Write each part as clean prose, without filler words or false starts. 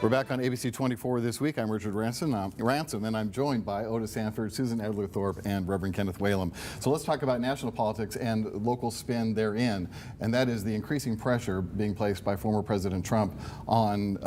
We're back on ABC24 this week. I'm Richard Ransom, and I'm joined by Otis Sanford, Susan Edler-Thorpe, and Reverend Kenneth Whalum. So let's talk about national politics and local spin therein, and that is the increasing pressure being placed by former President Trump on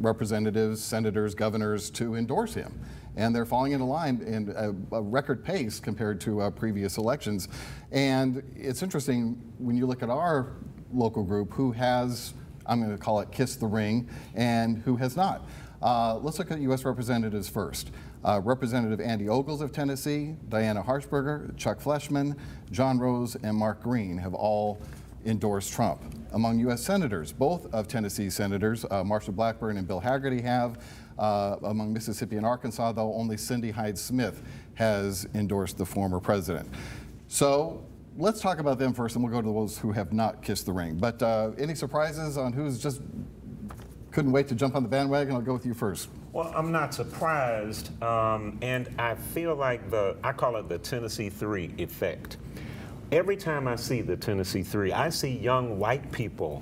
representatives, senators, governors to endorse him. And they're falling into line in a record pace compared to previous elections. And it's interesting when you look at our local group who has, I'm going to call it kiss the ring, and who has not. Let's look at U.S. representatives first. Representative Andy Ogles of Tennessee, Diana Harshberger, Chuck Fleshman, John Rose, and Mark Green have all endorsed Trump. Among U.S. senators, both of Tennessee senators, Marsha Blackburn and Bill Hagerty have. Among Mississippi and Arkansas, though, only Cindy Hyde-Smith has endorsed the former president. So let's talk about them first, and we'll go to those who have not kissed the ring. But any surprises on who's just couldn't wait to jump on the bandwagon? I'll go with you first. Well, I'm not surprised, and I feel like I call it the Tennessee 3 effect. Every time I see the Tennessee 3, I see young white people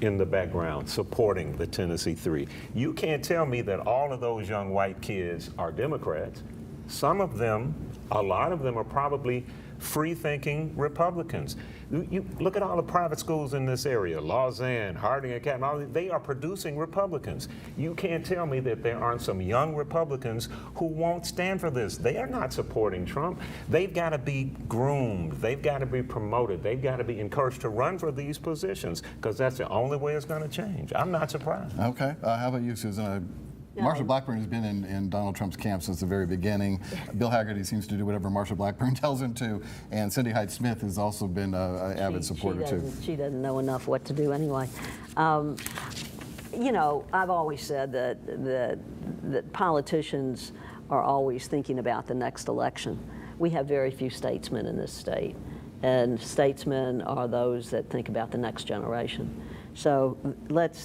in the background supporting the Tennessee 3. You can't tell me that all of those young white kids are Democrats. Some of them, a lot of them are probably free-thinking Republicans. You look at all the private schools in this area, Lausanne, Harding Academy, they are producing Republicans. You can't tell me that there aren't some young Republicans who won't stand for this. They are not supporting Trump. They've got to be groomed. They've got to be promoted. They've got to be encouraged to run for these positions, because that's the only way it's going to change. I'm not surprised. Okay. How about you, Susan? Marsha Blackburn has been in Donald Trump's camp since the very beginning. Bill Hagerty seems to do whatever Marsha Blackburn tells him to, and Cindy Hyde-Smith has also been an avid supporter too. She doesn't know enough what to do anyway. You know, I've always said that politicians are always thinking about the next election. We have very few statesmen in this state, and statesmen are those that think about the next generation. So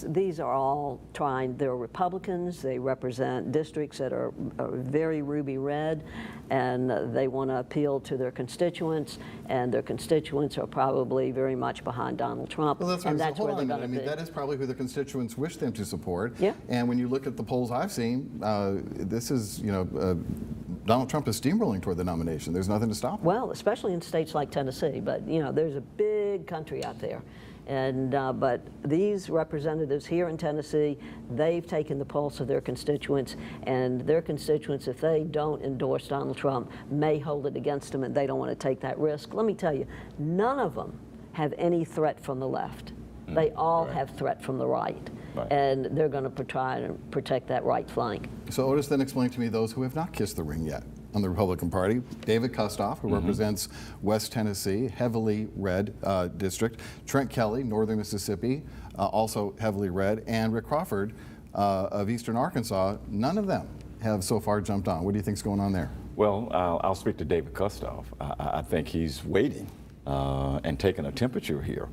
these are all they're Republicans, they represent districts that are very ruby red, and they want to appeal to their constituents, and their constituents are probably very much behind Donald Trump. Well, that's and where they're going to be. I mean, that is probably who the constituents wish them to support. Yeah. And when you look at the polls I've seen, this is, Donald Trump is steamrolling toward the nomination. There's nothing to stop him. Well, especially in states like Tennessee, but there's a big country out there. And but these representatives here in Tennessee, they've taken the pulse of their constituents, and their constituents, if they don't endorse Donald Trump, may hold it against them, and they don't want to take that risk. Let me tell you, none of them have any threat from the left. They all have threat from the right. And they're going to try to protect that right flank. So Otis, then explain to me those who have not kissed the ring yet on the Republican Party. David Kustoff, who represents West Tennessee, heavily red district. Trent Kelly, Northern Mississippi, also heavily red. And Rick Crawford of Eastern Arkansas. None of them have so far jumped on. What do you think's going on there? Well, I'll speak to David Kustoff. I think he's waiting and taking a temperature here.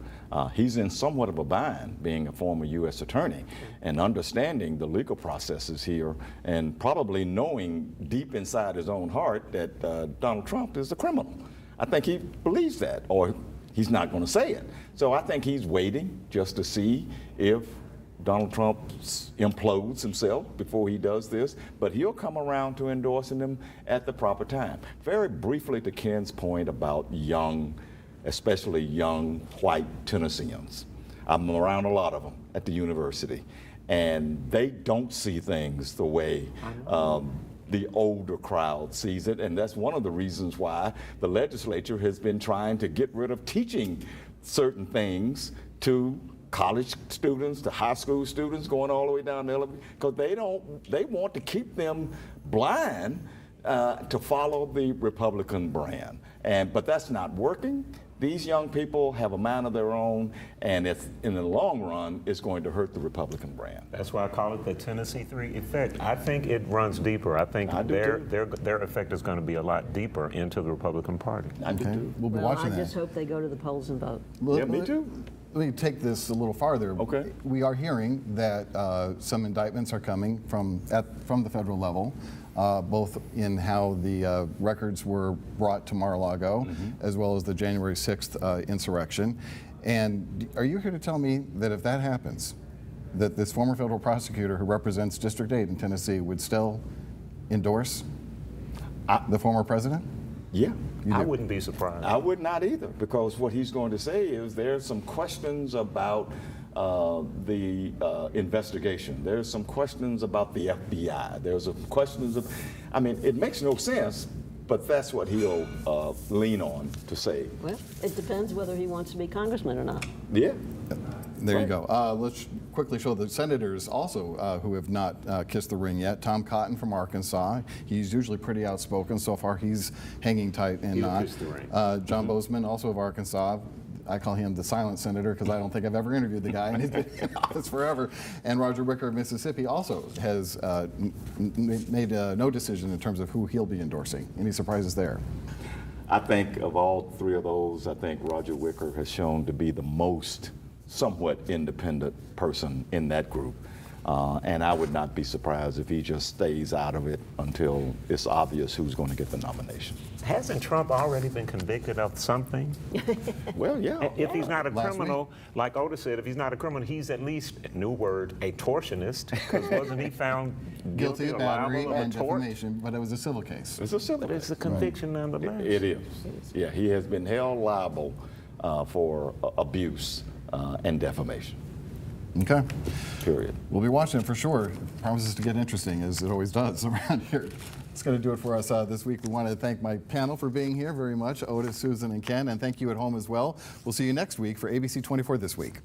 He's in somewhat of a bind, being a former U.S. attorney, and understanding the legal processes here, and probably knowing deep inside his own heart that Donald Trump is a criminal. I think he believes that, or he's not going to say it. So I think he's waiting just to see if Donald Trump implodes himself before he does this, but he'll come around to endorsing him at the proper time. Very briefly to Ken's point about especially young white Tennesseans. I'm around a lot of them at the university, and they don't see things the way the older crowd sees it, and that's one of the reasons why the legislature has been trying to get rid of teaching certain things to college students, to high school students, going all the way down to elementary, because they want to keep them blind to follow the Republican brand. But that's not working. These young people have a mind of their own, and in the long run, it's going to hurt the Republican brand. That's why I call it the Tennessee 3 effect. I think it runs deeper. I think their effect is going to be a lot deeper into the Republican Party. I do too. We'll be watching that. I just hope they go to the polls and vote. Yeah, me too. Let me take this a little farther. Okay. We are hearing that some indictments are coming from the federal level, both in how the records were brought to Mar-a-Lago, as well as the January 6th insurrection. And are you here to tell me that if that happens, that this former federal prosecutor who represents District 8 in Tennessee would still endorse the former president? Yeah. I wouldn't be surprised. I would not either, because what he's going to say is there's some questions about the investigation. There's some questions about the FBI. There's some questions of, I mean, it makes no sense, but that's what he'll lean on to say. Well, it depends whether he wants to be congressman or not. Yeah. There you go. Let's quickly show the senators also who have not kissed the ring yet. Tom Cotton from Arkansas. He's usually pretty outspoken. So far, he's hanging tight and He'll not. kiss the ring. John Bozeman, also of Arkansas. I call him the silent senator because I don't think I've ever interviewed the guy, and he's been in office forever. And Roger Wicker of Mississippi also has made no decision in terms of who he'll be endorsing. Any surprises there? I think of all three of those, I think Roger Wicker has shown to be the most somewhat independent person in that group. And I would not be surprised if he just stays out of it until it's obvious who's going to get the nomination. Hasn't Trump already been convicted of something? Well, yeah. If he's not a Last criminal, like Otis said, if he's not a criminal, he's at least, new word, a tortionist, because wasn't he found Guilty of or battery liable of a and tort? defamation, but it was a civil case. It's a civil But it's a case. conviction nonetheless. It is. Yeah, he has been held liable for abuse and defamation. Okay. Period. We'll be watching it for sure. It promises to get interesting, as it always does around here. That's going to do it for us this week. We want to thank my panel for being here very much, Otis, Susan, and Ken, and thank you at home as well. We'll see you next week for ABC24 This Week.